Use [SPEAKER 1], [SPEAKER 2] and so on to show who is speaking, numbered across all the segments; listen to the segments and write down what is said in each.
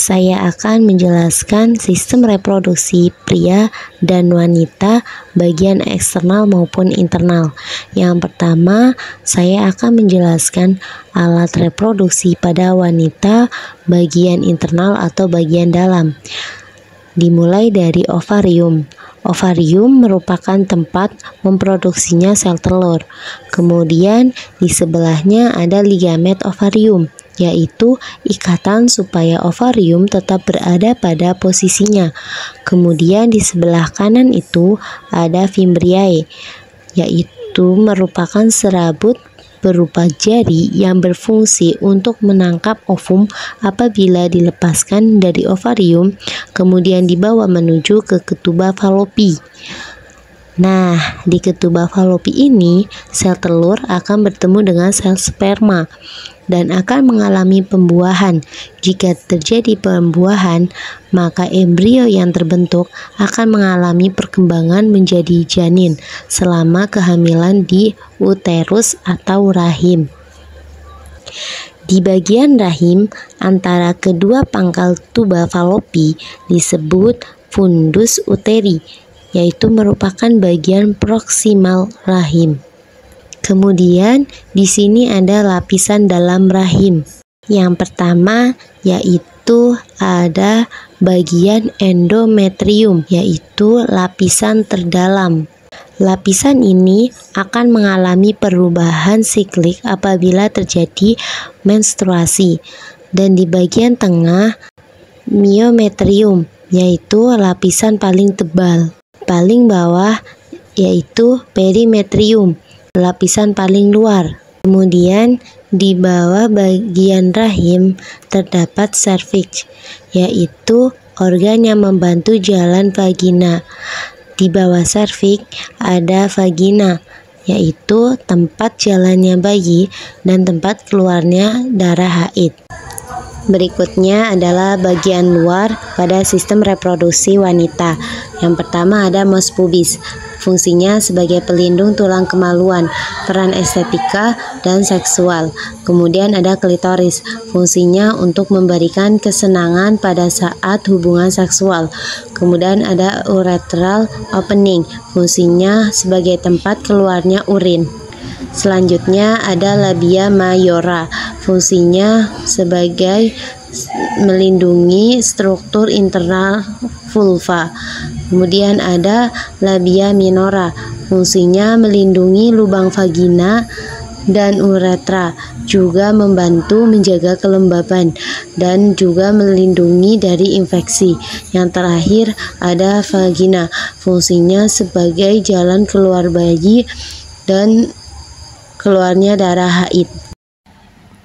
[SPEAKER 1] saya akan menjelaskan sistem reproduksi pria dan wanita bagian eksternal maupun internal. Yang pertama, saya akan menjelaskan alat reproduksi pada wanita bagian internal atau bagian dalam. Dimulai dari ovarium. Ovarium merupakan tempat memproduksinya sel telur. Kemudian di sebelahnya ada ligamet ovarium, yaitu ikatan supaya ovarium tetap berada pada posisinya. Kemudian di sebelah kanan itu ada fimbriae, yaitu merupakan serabut berupa jari yang berfungsi untuk menangkap ovum apabila dilepaskan dari ovarium, kemudian dibawa menuju ke ketuba falopi. Nah, di ketuba falopi ini, sel telur akan bertemu dengan sel sperma dan akan mengalami pembuahan. Jika terjadi pembuahan, maka embrio yang terbentuk akan mengalami perkembangan menjadi janin selama kehamilan di uterus atau rahim. Di bagian rahim antara kedua pangkal tuba falopi disebut fundus uteri, yaitu merupakan bagian proksimal rahim. Kemudian di sini ada lapisan dalam rahim. Yang pertama yaitu ada bagian endometrium, yaitu lapisan terdalam. Lapisan ini akan mengalami perubahan siklik apabila terjadi menstruasi. Dan di bagian tengah myometrium, yaitu lapisan paling tebal. Paling bawah yaitu perimetrium, lapisan paling luar. Kemudian di bawah bagian rahim terdapat serviks, yaitu organ yang membantu jalan vagina. Di bawah serviks ada vagina, yaitu tempat jalannya bayi dan tempat keluarnya darah haid. Berikutnya adalah bagian luar pada sistem reproduksi wanita. Yang pertama ada mos pubis. Fungsinya sebagai pelindung tulang kemaluan, peran estetika dan seksual. Kemudian ada klitoris. Fungsinya untuk memberikan kesenangan pada saat hubungan seksual. Kemudian ada urethral opening. Fungsinya sebagai tempat keluarnya urin. Selanjutnya ada labia mayora, fungsinya sebagai melindungi struktur internal vulva. Kemudian ada labia minora, fungsinya melindungi lubang vagina dan uretra, juga membantu menjaga kelembaban dan juga melindungi dari infeksi. Yang terakhir ada vagina, fungsinya sebagai jalan keluar bayi dan keluarnya darah haid.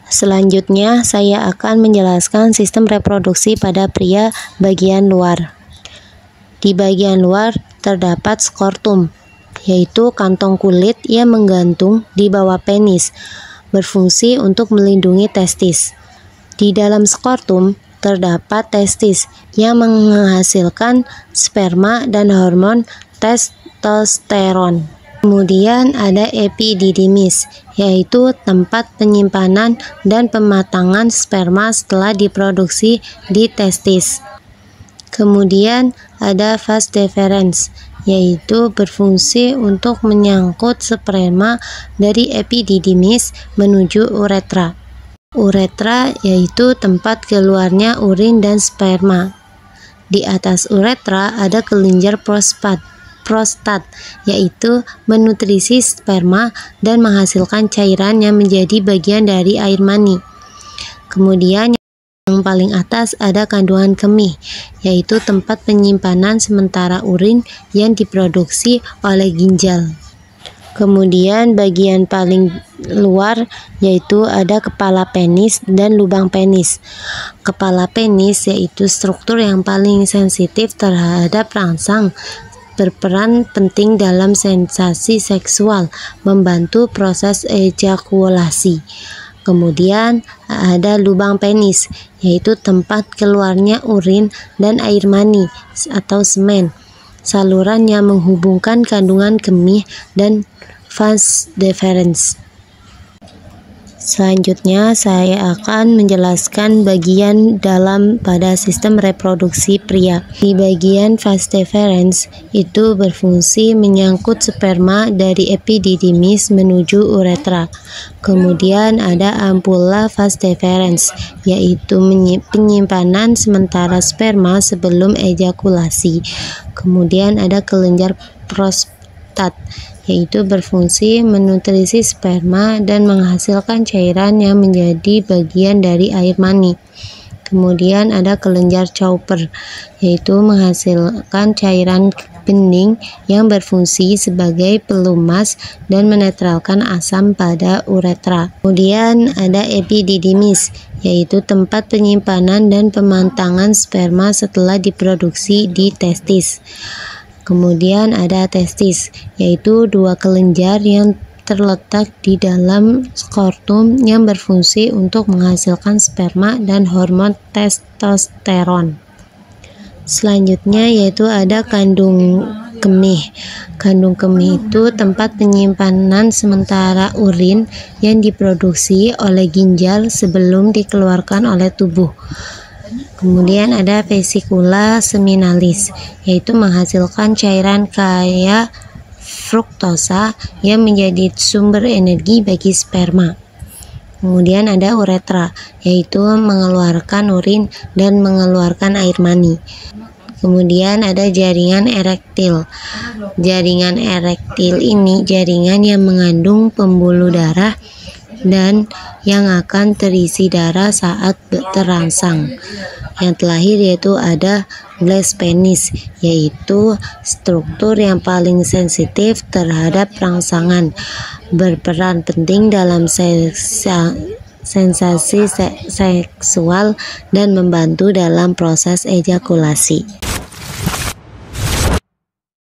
[SPEAKER 1] Selanjutnya saya akan menjelaskan sistem reproduksi pada pria bagian luar. Di bagian luar terdapat skortum, yaitu kantong kulit yang menggantung di bawah penis, berfungsi untuk melindungi testis. Di dalam skortum terdapat testis yang menghasilkan sperma dan hormon testosteron. Kemudian ada epididymis, yaitu tempat penyimpanan dan pematangan sperma setelah diproduksi di testis. Kemudian ada vas deferens, yaitu berfungsi untuk menyangkut sperma dari epididymis menuju uretra. Uretra yaitu tempat keluarnya urin dan sperma. Di atas uretra ada kelenjar prostat, yaitu menutrisi sperma dan menghasilkan cairan yang menjadi bagian dari air mani. Kemudian yang paling atas ada kandungan kemih, yaitu tempat penyimpanan sementara urin yang diproduksi oleh ginjal. Kemudian bagian paling luar yaitu ada kepala penis dan lubang penis. Kepala penis yaitu struktur yang paling sensitif terhadap rangsang, berperan penting dalam sensasi seksual, membantu proses ejakulasi. Kemudian ada lubang penis, yaitu tempat keluarnya urin dan air mani atau semen, saluran yang menghubungkan kandungan kemih dan vas deferens. Selanjutnya saya akan menjelaskan bagian dalam pada sistem reproduksi pria. Di bagian vas deferens itu berfungsi menyangkut sperma dari epididymis menuju uretra. Kemudian ada ampula vas deferens, yaitu penyimpanan sementara sperma sebelum ejakulasi. Kemudian ada kelenjar prostat, yaitu berfungsi menutrisi sperma dan menghasilkan cairan yang menjadi bagian dari air mani. Kemudian ada kelenjar Cowper, yaitu menghasilkan cairan bening yang berfungsi sebagai pelumas dan menetralkan asam pada uretra. Kemudian ada epididymis, yaitu tempat penyimpanan dan pemantangan sperma setelah diproduksi di testis. Kemudian ada testis, yaitu dua kelenjar yang terletak di dalam skrotum yang berfungsi untuk menghasilkan sperma dan hormon testosteron. Selanjutnya yaitu ada kandung kemih. Kandung kemih itu tempat penyimpanan sementara urin yang diproduksi oleh ginjal sebelum dikeluarkan oleh tubuh. Kemudian ada vesikula seminalis, yaitu menghasilkan cairan kaya fruktosa yang menjadi sumber energi bagi sperma. Kemudian ada uretra, yaitu mengeluarkan urin dan mengeluarkan air mani. Kemudian ada jaringan erektil. Jaringan erektil ini jaringan yang mengandung pembuluh darah dan yang akan terisi darah saat terangsang. Yang terakhir yaitu ada glans penis, yaitu struktur yang paling sensitif terhadap rangsangan, berperan penting dalam sensasi seksual dan membantu dalam proses ejakulasi.